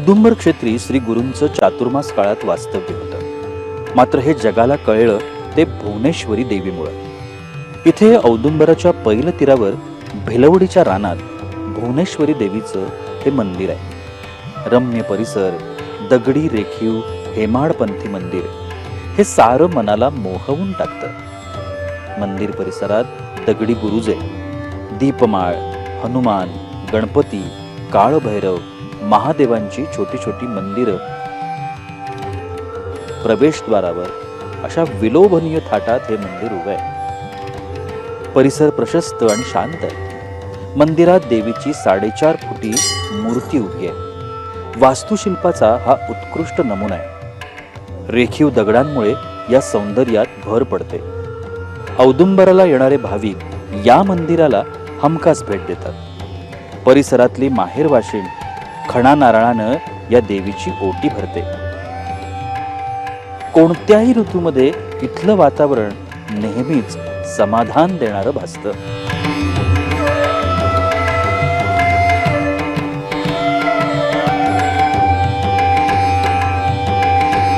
औदुंबर क्षेत्री श्री गुरूंचं चातुर्मास काळात वास्तव्य होतं. मात्र हे जगाला कळलं ते भुवनेश्वरी देवीमुळे. इथे औदुंबराच्या पैल तीरावर भिलवडीच्या रानात भुवनेश्वरी देवीचं हे मंदिर आहे. रम्य परिसर, दगडी रेखीव हेमाडपंथी मंदिर हे सारं मनाला मोहवून टाकतं. मंदिर परिसरात दगडी बुरुजे, दीपमाळ, हनुमान, गणपती, काळभैरव, महादेवांची छोटी छोटी मंदिरं, प्रवेशद्वारावर अशा विलोभनीय थाटात हे मंदिर उभे आहे. परिसर प्रशस्त आणि शांत आहे. मंदिरात देवीची 4.5 फुटी मूर्ती उभी आहे. वास्तुशिल्पाचा हा उत्कृष्ट नमुना आहे. रेखीव दगडांमुळे या सौंदर्यात भर पडते. औदुंबराला येणारे भाविक या मंदिराला हमखास भेट देतात. परिसरातली माहेरवाशीण खणा नारळानं या देवीची ओटी भरते. कोणत्याही ऋतूमध्ये इथलं वातावरण नेहमीच समाधान देणारं भासतं.